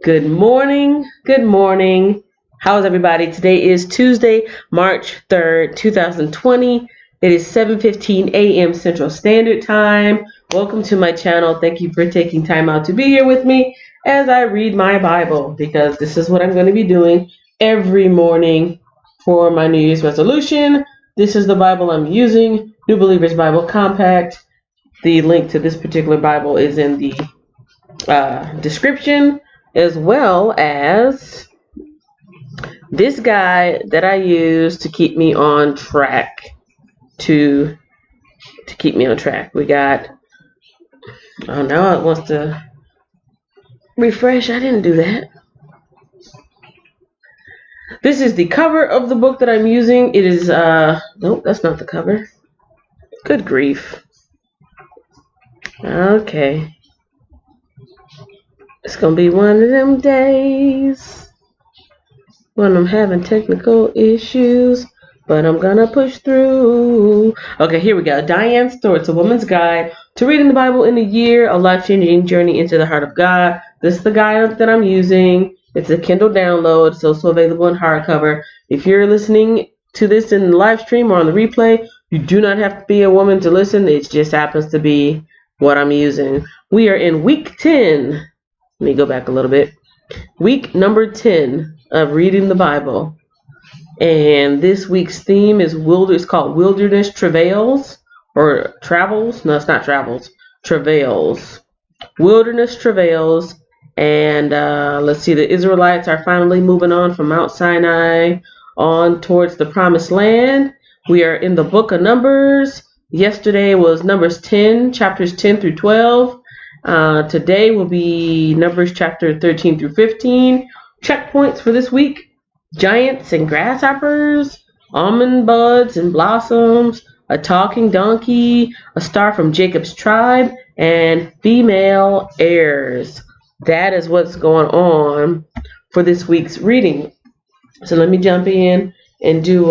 Good morning. Good morning. How's everybody? Today is Tuesday, March 3rd, 2020. It is 7:15 a.m. Central Standard Time. Welcome to my channel. Thank you for taking time out to be here with me as I read my Bible, because this is what I'm going to be doing every morning for my New Year's resolution. This is the Bible I'm using, New Believers Bible Compact. The link to this particular Bible is in the description, as well as this guide that I use to keep me on track. To keep me on track, we got. Oh, now it wants to refresh. I didn't do that. This is the cover of the book that I'm using. It is nope, that's not the cover. Good grief. Okay. It's gonna be one of them days when I'm having technical issues, but I'm gonna push through. Okay, here we go. Diane's Story. It's a woman's guide to reading the Bible in a year, a life-changing journey into the heart of God. This is the guide that I'm using. It's a Kindle download. It's also available in hardcover. If you're listening to this in the live stream or on the replay, you do not have to be a woman to listen. It just happens to be what I'm using. We are in week 10. Let me go back a little bit. Week number 10 of reading the Bible. And this week's theme is it's called Wilderness Travails or Travels. No, it's not Travels. Travails. Wilderness Travails. And let's see, the Israelites are finally moving on from Mount Sinai on towards the Promised Land. We are in the book of Numbers. Yesterday was Numbers 10, chapters 10 through 12. Today will be Numbers chapter 13 through 15. Checkpoints for this week: giants and grasshoppers, almond buds and blossoms, a talking donkey, a star from Jacob's tribe, and female heirs. That is what's going on for this week's reading. So let me jump in and do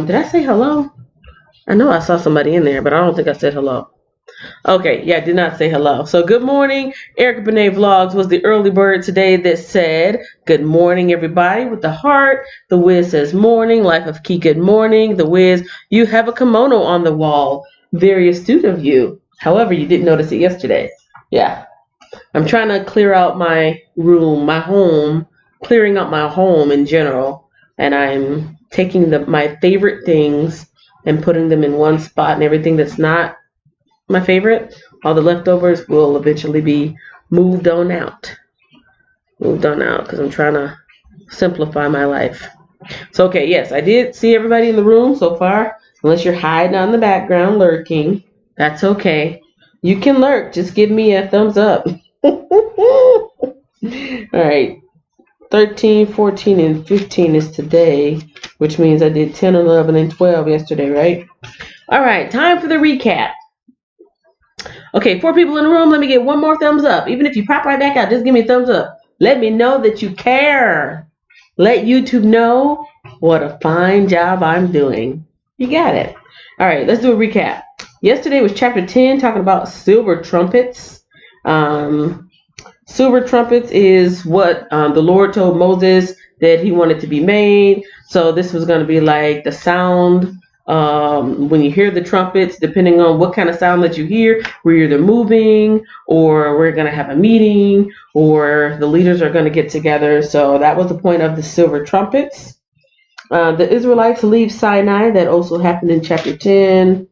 did I say hello? I know I saw somebody in there, but I don't think I said hello. Okay, yeah, I did not say hello. So good morning. Erica Benet Vlogs was the early bird today that said, good morning, everybody, with the heart. The Wiz says morning. Life of Key, good morning. The Wiz, you have a kimono on the wall. Very astute of you. However, you didn't notice it yesterday. Yeah. I'm trying to clear out my room, my home, clearing out my home in general. And I'm taking my favorite things and putting them in one spot, and everything that's not my favorite, all the leftovers, will eventually be moved on out because I'm trying to simplify my life. So okay, yes, I did see everybody in the room so far. Unless you're hiding on the background lurking, that's okay. You can lurk, just give me a thumbs up. All right, 13, 14, and 15 is today, which means I did 10, 11, and 12 yesterday, right? All right, time for the recap. Okay, 4 people in the room. Let me get one more thumbs up. Even if you pop right back out, just give me a thumbs up. Let me know that you care. Let YouTube know what a fine job I'm doing. You got it. All right, let's do a recap. Yesterday was chapter 10, talking about silver trumpets. Silver trumpets is what the Lord told Moses that he wanted to be made. So this was going to be like the sound. When you hear the trumpets, depending on what kind of sound that you hear, we're either moving, or we're going to have a meeting, or the leaders are going to get together. So that was the point of the silver trumpets. The Israelites leave Sinai. That also happened in chapter 10.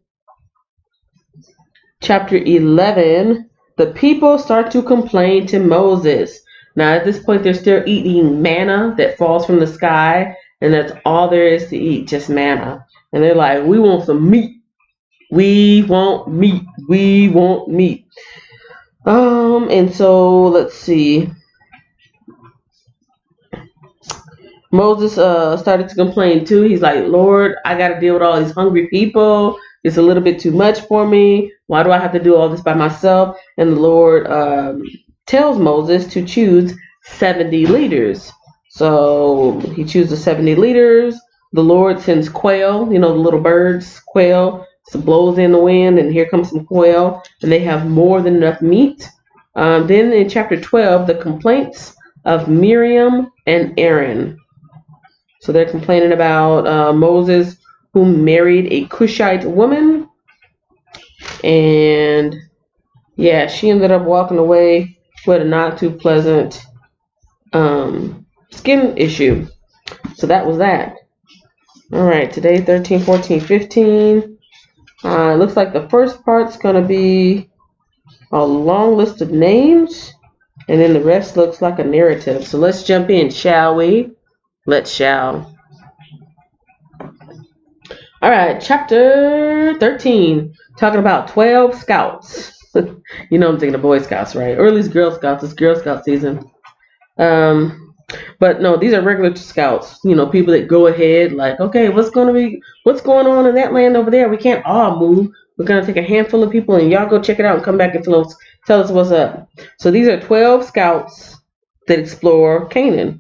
Chapter 11, the people start to complain to Moses. Now at this point, they're still eating manna that falls from the sky, and that's all there is to eat, just manna. And they're like, we want some meat. We want meat. We want meat. And so let's see. Moses started to complain too. He's like, Lord, I got to deal with all these hungry people. It's a little bit too much for me. Why do I have to do all this by myself? And the Lord tells Moses to choose 70 leaders. So he chooses 70 leaders. The Lord sends quail, the little birds, quail. So blows in the wind, and here comes some quail, and they have more than enough meat. Then in chapter 12, the complaints of Miriam and Aaron. So they're complaining about Moses, who married a Cushite woman. And yeah, she ended up walking away with a not too pleasant skin issue. So that was that. All right, today 13, 14, 15. Looks like the first part's going to be a long list of names, and then the rest looks like a narrative. So let's jump in, shall we? Let's shall. All right, chapter 13, talking about 12 scouts. You know I'm thinking of Boy Scouts, right? Or at least Girl Scouts. It's Girl Scout season. But no, these are regular scouts. You know, people that go ahead, like, okay, what's going on in that land over there? We can't all move. We're going to take a handful of people and y'all go check it out and come back and tell us what's up. So these are 12 scouts that explore Canaan.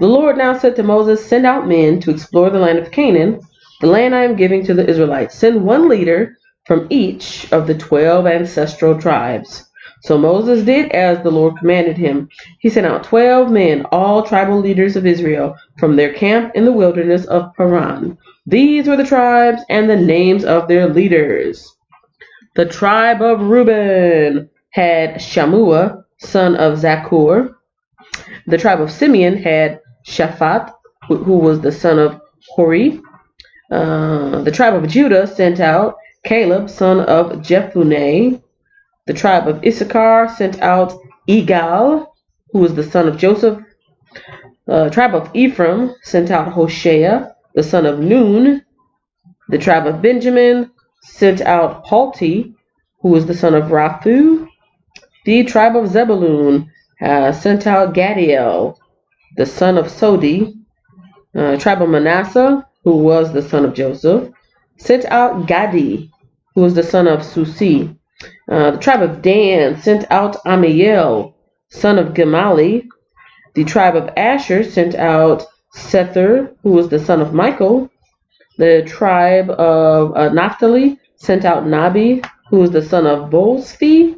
The Lord now said to Moses, send out men to explore the land of Canaan, the land I am giving to the Israelites. Send one leader from each of the 12 ancestral tribes. So Moses did as the Lord commanded him. He sent out 12 men, all tribal leaders of Israel, from their camp in the wilderness of Paran. These were the tribes and the names of their leaders. The tribe of Reuben had Shammua, son of Zakur. The tribe of Simeon had Shaphat, who was the son of Hori. The tribe of Judah sent out Caleb, son of Jephunneh. The tribe of Issachar sent out Igal, who was the son of Joseph. The tribe of Ephraim sent out Hoshea, the son of Nun. The tribe of Benjamin sent out Palti, who was the son of Raphu. The tribe of Zebulun sent out Gadiel, the son of Sodi. Tribe of Manasseh, who was the son of Joseph, sent out Gadi, who was the son of Susi. The tribe of Dan sent out Amiel, son of Gemali. The tribe of Asher sent out Sethur, who was the son of Michael. The tribe of Naphtali sent out Nabi, who was the son of Bozfi.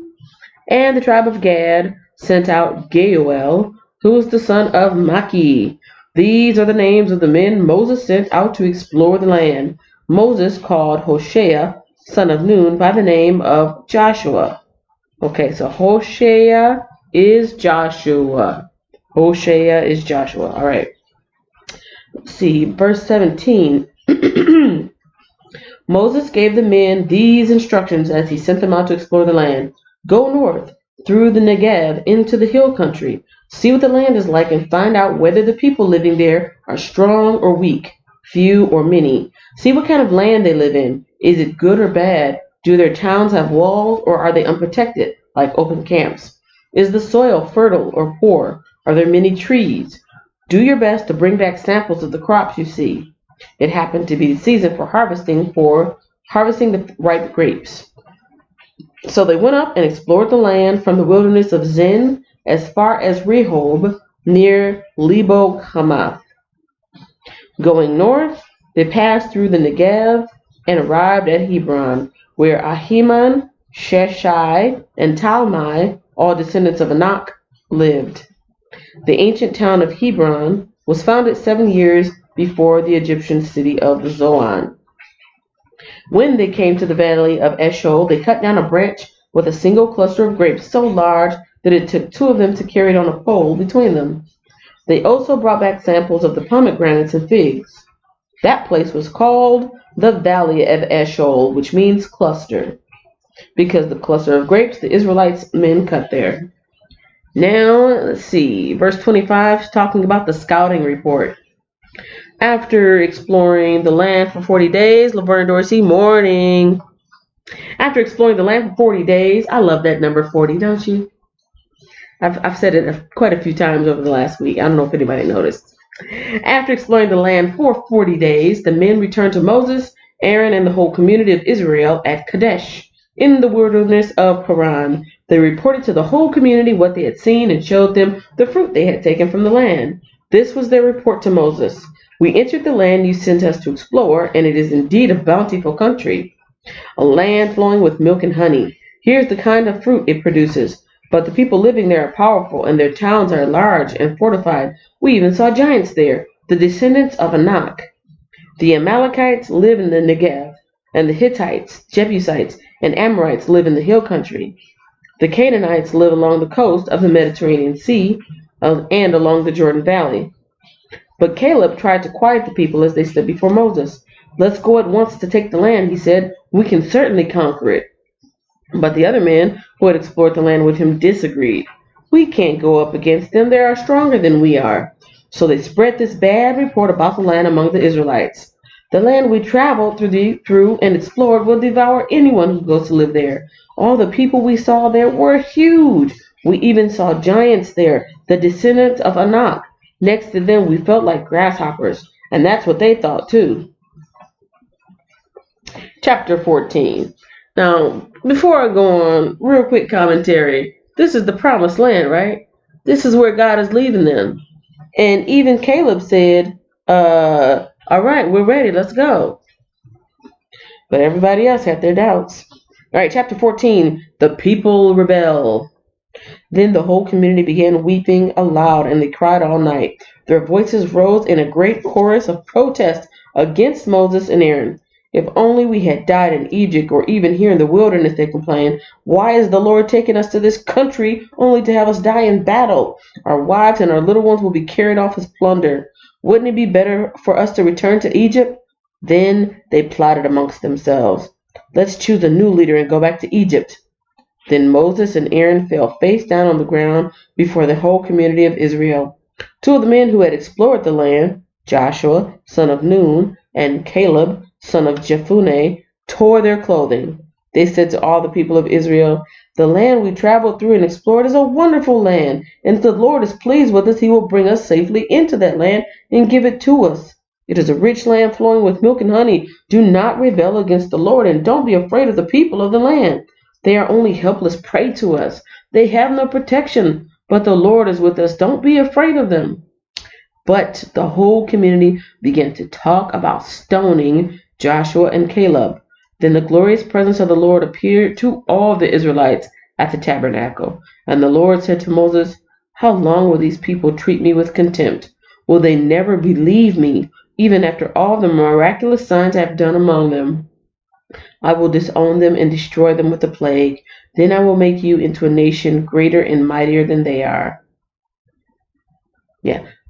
And the tribe of Gad sent out Geuel, who was the son of Maki. These are the names of the men Moses sent out to explore the land. Moses called Hoshea, son of Nun, by the name of Joshua. Okay, so Hoshea is Joshua. Hoshea is Joshua. All right. Let's see, verse 17. Moses gave the men these instructions as he sent them out to explore the land. Go north through the Negev into the hill country. See what the land is like and find out whether the people living there are strong or weak, few or many. See what kind of land they live in. Is it good or bad? Do their towns have walls or are they unprotected, like open camps? Is the soil fertile or poor? Are there many trees? Do your best to bring back samples of the crops you see. It happened to be the season for harvesting the ripe grapes. So they went up and explored the land from the wilderness of Zin as far as Rehob, near Lebo Hamath. Going north, they passed through the Negev and arrived at Hebron, where Ahiman, Sheshai, and Talmai, all descendants of Anak, lived. The ancient town of Hebron was founded 7 years before the Egyptian city of Zoan. When they came to the valley of Eshcol, they cut down a branch with a single cluster of grapes so large that it took 2 of them to carry it on a pole between them. They also brought back samples of the pomegranates and figs. That place was called the Valley of Eshcol, which means cluster, because the cluster of grapes the Israelites men cut there. Now, let's see, verse 25 is talking about the scouting report. After exploring the land for 40 days, Laverne Dorsey, morning. After exploring the land for 40 days, I love that number 40, don't you? I've said it quite a few times over the last week. I don't know if anybody noticed. After exploring the land for 40 days, the men returned to Moses, Aaron, and the whole community of Israel at Kadesh, in the wilderness of Paran. They reported to the whole community what they had seen and showed them the fruit they had taken from the land. This was their report to Moses. We entered the land you sent us to explore, and it is indeed a bountiful country, a land flowing with milk and honey. Here's the kind of fruit it produces: But the people living there are powerful, and their towns are large and fortified. We even saw giants there, the descendants of Anak. The Amalekites live in the Negev, and the Hittites, Jebusites, and Amorites live in the hill country. The Canaanites live along the coast of the Mediterranean Sea and along the Jordan Valley. But Caleb tried to quiet the people as they stood before Moses. "Let's go at once to take the land," he said. "We can certainly conquer it." But the other men who had explored the land with him disagreed. "We can't go up against them. They are stronger than we are." So they spread this bad report about the land among the Israelites. "The land we traveled through and explored will devour anyone who goes to live there. All the people we saw there were huge. We even saw giants there, the descendants of Anak. Next to them, we felt like grasshoppers." And that's what they thought too. Chapter 14. Now, before I go on, real quick commentary. This is the promised land, right? This is where God is leaving them. And even Caleb said, all right, we're ready, let's go. But everybody else had their doubts. All right, chapter 14, the people rebel. Then the whole community began weeping aloud, and they cried all night. Their voices rose in a great chorus of protest against Moses and Aaron. "If only we had died in Egypt, or even here in the wilderness," they complained. "Why is the Lord taking us to this country only to have us die in battle? Our wives and our little ones will be carried off as plunder. Wouldn't it be better for us to return to Egypt?" Then they plotted amongst themselves. "Let's choose a new leader and go back to Egypt." Then Moses and Aaron fell face down on the ground before the whole community of Israel. Two of the men who had explored the land, Joshua, son of Nun, and Caleb, son of Jephunneh, tore their clothing. They said to all the people of Israel, "The land we traveled through and explored is a wonderful land, and if the Lord is pleased with us, he will bring us safely into that land and give it to us. It is a rich land flowing with milk and honey. Do not rebel against the Lord, and don't be afraid of the people of the land. They are only helpless prey to us. They have no protection, but the Lord is with us. Don't be afraid of them." But the whole community began to talk about stoning Joshua and Caleb. Then the glorious presence of the Lord appeared to all the Israelites at the tabernacle. And the Lord said to Moses, "How long will these people treat me with contempt? Will they never believe me, even after all the miraculous signs I have done among them? I will disown them and destroy them with a plague. Then I will make you into a nation greater and mightier than they are."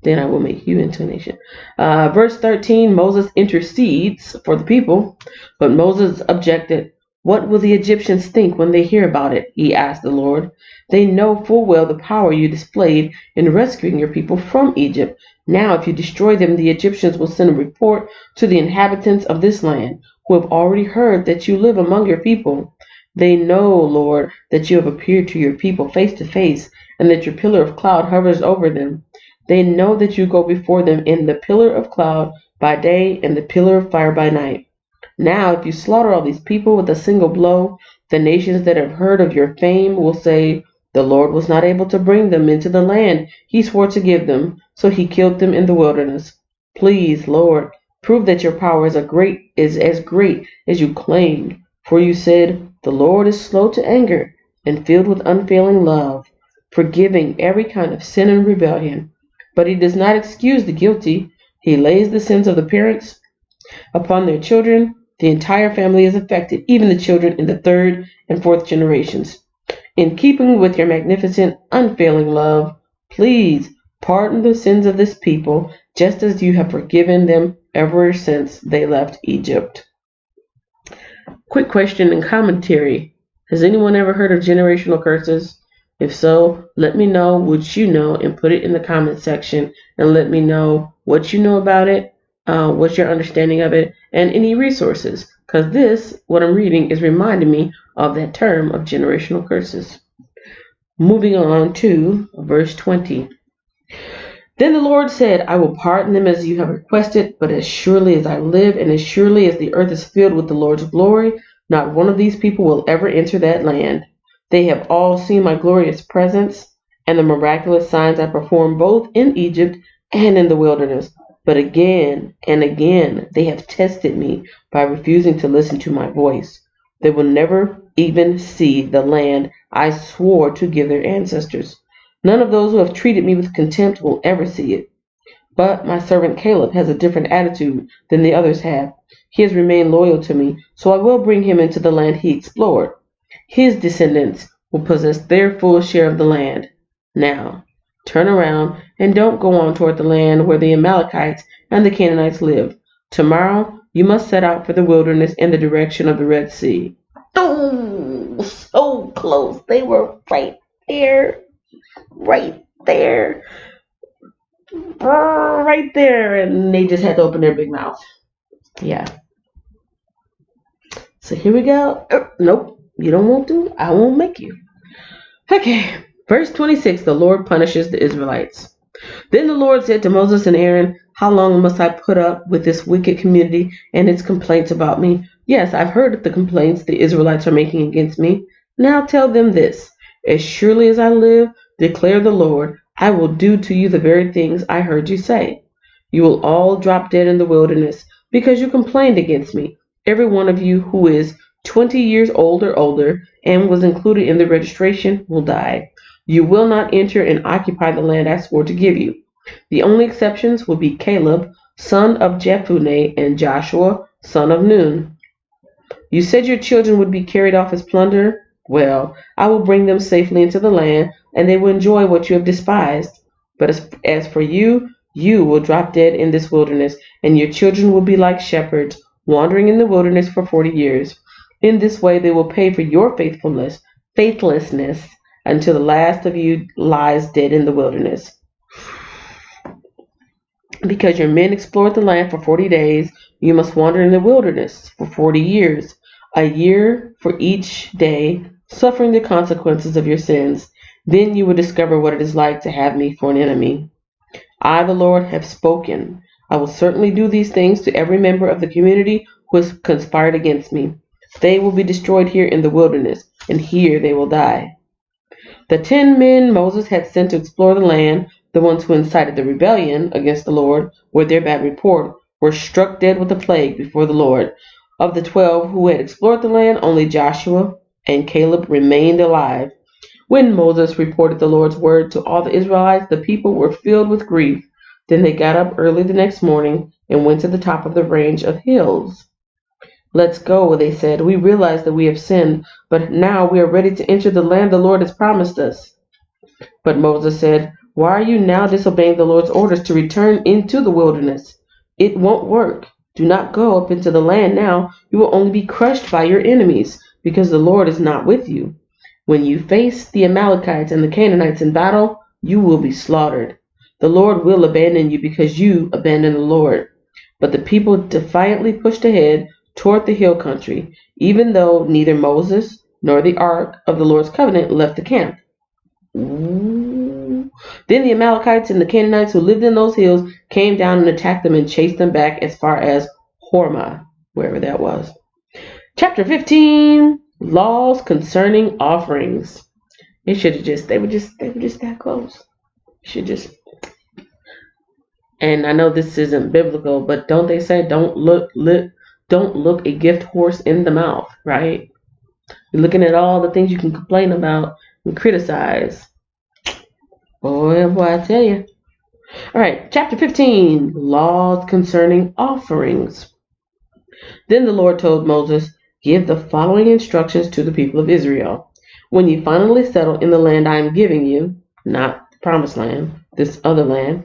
Then I will make you into a nation. Verse 13, Moses intercedes for the people, but Moses objected. "What will the Egyptians think when they hear about it?" he asked the Lord. "They know full well the power you displayed in rescuing your people from Egypt. Now, if you destroy them, the Egyptians will send a report to the inhabitants of this land, who have already heard that you live among your people. They know, Lord, that you have appeared to your people face to face, and that your pillar of cloud hovers over them. They know that you go before them in the pillar of cloud by day and the pillar of fire by night. Now, if you slaughter all these people with a single blow, the nations that have heard of your fame will say, 'The Lord was not able to bring them into the land he swore to give them, so he killed them in the wilderness.' Please, Lord, prove that your power is as great as you claimed. For you said, 'The Lord is slow to anger and filled with unfailing love, forgiving every kind of sin and rebellion. But he does not excuse the guilty. He lays the sins of the parents upon their children. The entire family is affected, even the children in the third and fourth generations. In keeping with your magnificent, unfailing love, please pardon the sins of this people, just as you have forgiven them ever since they left Egypt." Quick question and commentary. Has anyone ever heard of generational curses? If so, let me know what you know and put it in the comment section, and let me know what you know about it, what's your understanding of it, and any resources, because this, what I'm reading, is reminding me of that term of generational curses. Moving on to verse 20. Then the Lord said, "I will pardon them as you have requested, but as surely as I live and as surely as the earth is filled with the Lord's glory, not one of these people will ever enter that land. They have all seen my glorious presence and the miraculous signs I performed both in Egypt and in the wilderness. But again and again they have tested me by refusing to listen to my voice. They will never even see the land I swore to give their ancestors. None of those who have treated me with contempt will ever see it. But my servant Caleb has a different attitude than the others have. He has remained loyal to me, so I will bring him into the land he explored. His descendants will possess their full share of the land. Now, turn around and don't go on toward the land where the Amalekites and the Canaanites live. Tomorrow you must set out for the wilderness in the direction of the Red Sea. Oh, so close. They were right there. Right there. Right there. And they just had to open their big mouth. Yeah. So here we go. Nope. You don't want to? I won't make you. Okay. Verse 26, the Lord punishes the Israelites. Then the Lord said to Moses and Aaron, how long must I put up with this wicked community and its complaints about me? Yes, I've heard the complaints the Israelites are making against me. Now tell them this. As surely as I live, declare the Lord, I will do to you the very things I heard you say. You will all drop dead in the wilderness because you complained against me. Every one of you who is 20 years old or older and was included in the registration will die. You will not enter and occupy the land I swore to give you. The only exceptions will be Caleb, son of Jephunneh, and Joshua, son of Nun. You said your children would be carried off as plunder? Well, I will bring them safely into the land, and they will enjoy what you have despised. But as for you, you will drop dead in this wilderness, and your children will be like shepherds, wandering in the wilderness for 40 years. In this way they will pay for your faithlessness, until the last of you lies dead in the wilderness. Because your men explored the land for 40 days, you must wander in the wilderness for 40 years, a year for each day, suffering the consequences of your sins. Then you will discover what it is like to have me for an enemy. I, the Lord, have spoken. I will certainly do these things to every member of the community who has conspired against me. They will be destroyed here in the wilderness, and here they will die. The 10 men Moses had sent to explore the land, the ones who incited the rebellion against the Lord with their bad report, were struck dead with the plague before the Lord. Of the 12 who had explored the land, only Joshua and Caleb remained alive. When Moses reported the Lord's word to all the Israelites, the people were filled with grief. Then they got up early the next morning and went to the top of the range of hills. Let's go, they said. We realize that we have sinned, but now we are ready to enter the land the Lord has promised us. But Moses said, why are you now disobeying the Lord's orders to return into the wilderness? It won't work. Do not go up into the land now. You will only be crushed by your enemies, because the Lord is not with you. When you face the Amalekites and the Canaanites in battle, you will be slaughtered. The Lord will abandon you because you abandoned the Lord. But the people defiantly pushed ahead toward the hill country, even though neither Moses nor the ark of the Lord's covenant left the camp. Ooh. Then the Amalekites and the Canaanites who lived in those hills came down and attacked them and chased them back as far as Hormah, wherever that was. Chapter 15, laws concerning offerings. They were just that close. And I know this isn't biblical, but don't they say don't look a gift horse in the mouth, right? You're looking at all the things you can complain about and criticize. Boy, I tell you. All right, chapter 15, laws concerning offerings. Then the Lord told Moses, give the following instructions to the people of Israel. When you finally settle in the land I am giving you, not the promised land, this other land,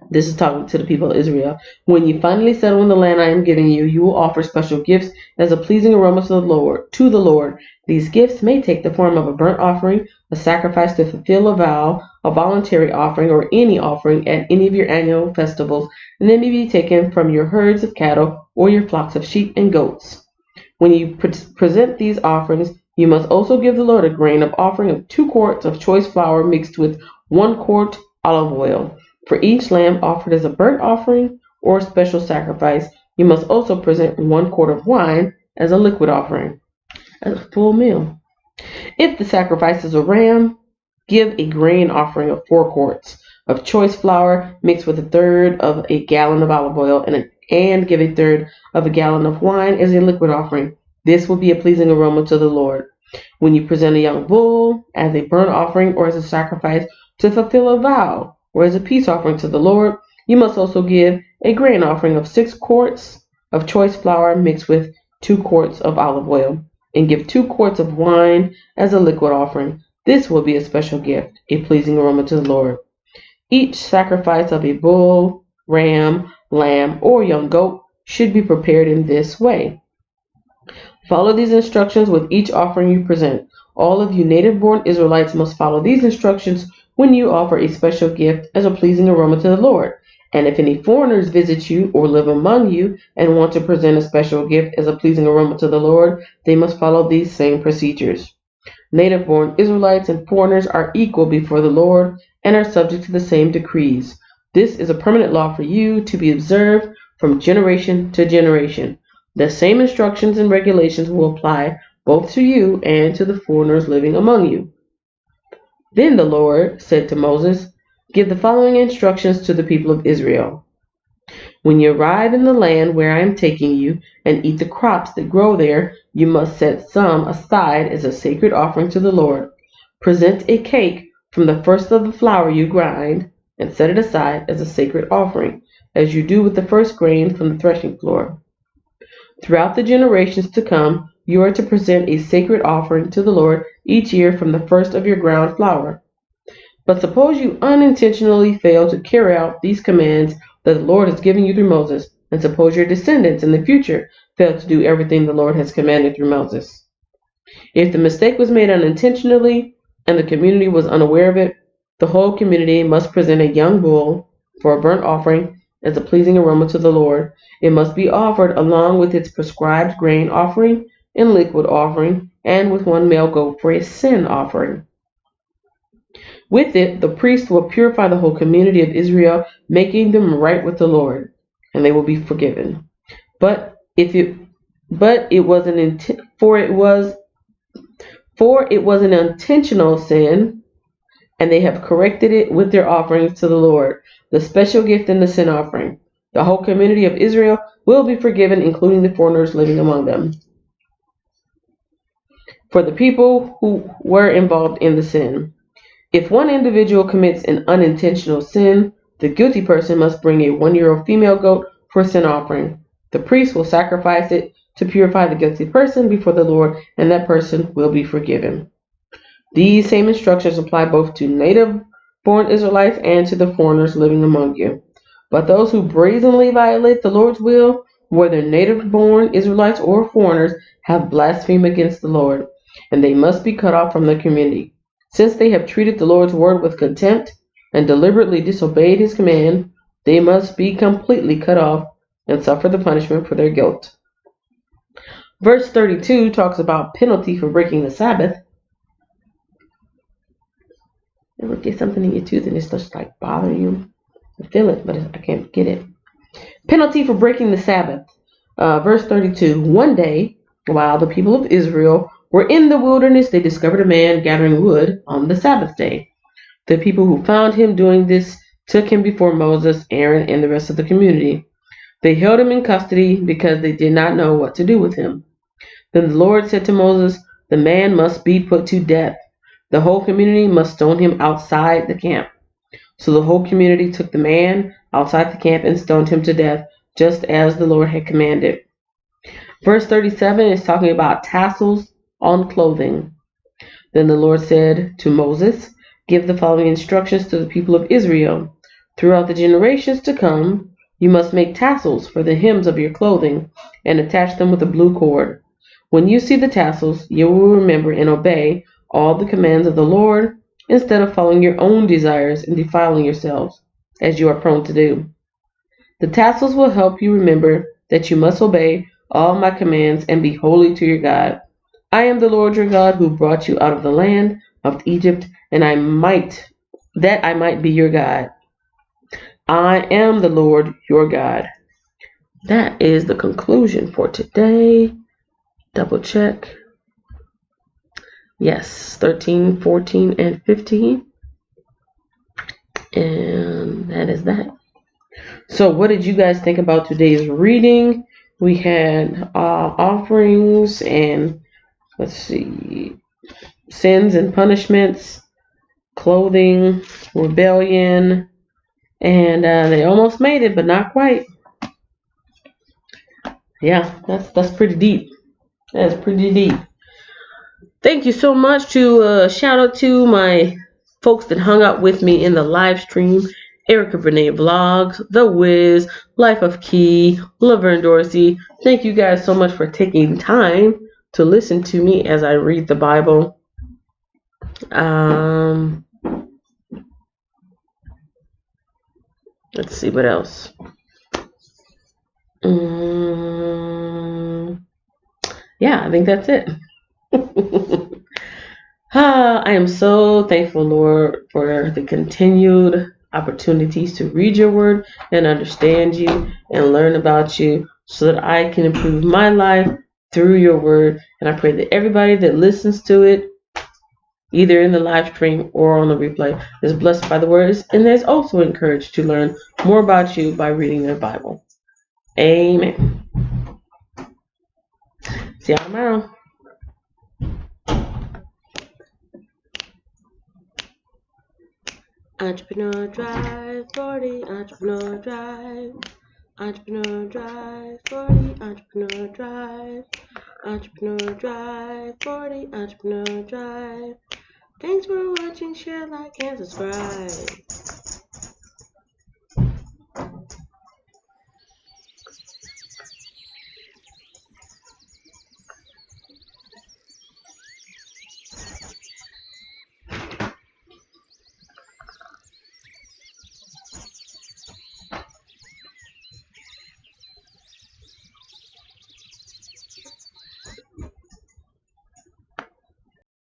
this is talking to the people of Israel. When you finally settle in the land I am giving you, you will offer special gifts as a pleasing aroma to the Lord. These gifts may take the form of a burnt offering, a sacrifice to fulfill a vow, a voluntary offering, or any offering at any of your annual festivals, and they may be taken from your herds of cattle or your flocks of sheep and goats. When you present these offerings, you must also give the Lord a grain of offering of 2 quarts of choice flour mixed with 1 quart olive oil. For each lamb offered as a burnt offering or a special sacrifice, you must also present 1 quart of wine as a liquid offering, as a full meal. If the sacrifice is a ram, give a grain offering of 4 quarts of choice flour mixed with 1/3 of a gallon of olive oil and give a third of a gallon of wine as a liquid offering. This will be a pleasing aroma to the Lord. When you present a young bull as a burnt offering or as a sacrifice to fulfill a vow or as a peace offering to the Lord, you must also give a grain offering of 6 quarts of choice flour mixed with 2 quarts of olive oil, and give 2 quarts of wine as a liquid offering. This will be a special gift, a pleasing aroma to the Lord. Each sacrifice of a bull, ram, lamb, or young goat should be prepared in this way. Follow these instructions with each offering you present. All of you native-born Israelites must follow these instructions when you offer a special gift as a pleasing aroma to the Lord. And if any foreigners visit you or live among you and want to present a special gift as a pleasing aroma to the Lord, they must follow these same procedures. Native-born Israelites and foreigners are equal before the Lord and are subject to the same decrees. This is a permanent law for you to be observed from generation to generation. The same instructions and regulations will apply both to you and to the foreigners living among you. Then the Lord said to Moses, "Give the following instructions to the people of Israel. When you arrive in the land where I am taking you and eat the crops that grow there, you must set some aside as a sacred offering to the Lord. Present a cake from the first of the flour you grind and set it aside as a sacred offering, as you do with the first grain from the threshing floor. Throughout the generations to come, you are to present a sacred offering to the Lord each year from the first of your ground flour. But suppose you unintentionally fail to carry out these commands that the Lord has given you through Moses, and suppose your descendants in the future fail to do everything the Lord has commanded through Moses. If the mistake was made unintentionally and the community was unaware of it, the whole community must present a young bull for a burnt offering as a pleasing aroma to the Lord. It must be offered along with its prescribed grain offering and liquid offering, and with 1 male goat for a sin offering. With it, the priest will purify the whole community of Israel, making them right with the Lord, and they will be forgiven. For it was an intentional sin, and they have corrected it with their offerings to the Lord, the special gift and the sin offering. The whole community of Israel will be forgiven, including the foreigners living among them, for the people who were involved in the sin. If one individual commits an unintentional sin, the guilty person must bring a 1-year-old female goat for a sin offering. The priest will sacrifice it to purify the guilty person before the Lord, and that person will be forgiven. These same instructions apply both to native-born Israelites and to the foreigners living among you. But those who brazenly violate the Lord's will, whether native-born Israelites or foreigners, have blasphemed against the Lord, and they must be cut off from the community. Since they have treated the Lord's word with contempt and deliberately disobeyed his command, they must be completely cut off and suffer the punishment for their guilt. Verse 32 talks about penalty for breaking the Sabbath. Ever get something in your tooth and it's just like bothering you? I feel it, but I can't get it. Penalty for breaking the Sabbath. Verse 32. One day, while the people of Israel were in the wilderness, they discovered a man gathering wood on the Sabbath day. The people who found him doing this took him before Moses, Aaron, and the rest of the community. They held him in custody because they did not know what to do with him. Then the Lord said to Moses, "The man must be put to death. The whole community must stone him outside the camp." So the whole community took the man outside the camp and stoned him to death, just as the Lord had commanded. Verse 37 is talking about tassels on clothing. Then the Lord said to Moses, "Give the following instructions to the people of Israel. Throughout the generations to come, you must make tassels for the hems of your clothing and attach them with a blue cord. When you see the tassels, you will remember and obey all the commands of the Lord instead of following your own desires and defiling yourselves, as you are prone to do. The tassels will help you remember that you must obey all my commands and be holy to your God. I am the Lord your God who brought you out of the land of Egypt, and I might be your God. I am the Lord your God." That is the conclusion for today. Double check. Yes, 13, 14, and 15. And that is that. So what did you guys think about today's reading? We had offerings and, let's see, sins and punishments, clothing, rebellion, and they almost made it, but not quite. Yeah, that's pretty deep. That's pretty deep. Thank you so much to shout out to my folks that hung out with me in the live stream. Erica Renee Vlogs, The Wiz, Life of Key, Laverne Dorsey. Thank you guys so much for taking time to listen to me as I read the Bible. Let's see what else. Yeah, I think that's it. I am so thankful, Lord, for the continued opportunities to read your word and understand you and learn about you so that I can improve my life through your word. And I pray that everybody that listens to it, either in the live stream or on the replay, is blessed by the words and is also encouraged to learn more about you by reading their Bible. Amen. See y'all tomorrow. Entrepreneur Drive 40, Entrepreneur Drive. Entrepreneur Drive 40, Entrepreneur Drive. Entrepreneur Drive 40, Entrepreneur Drive. Thanks for watching, share, like, and subscribe.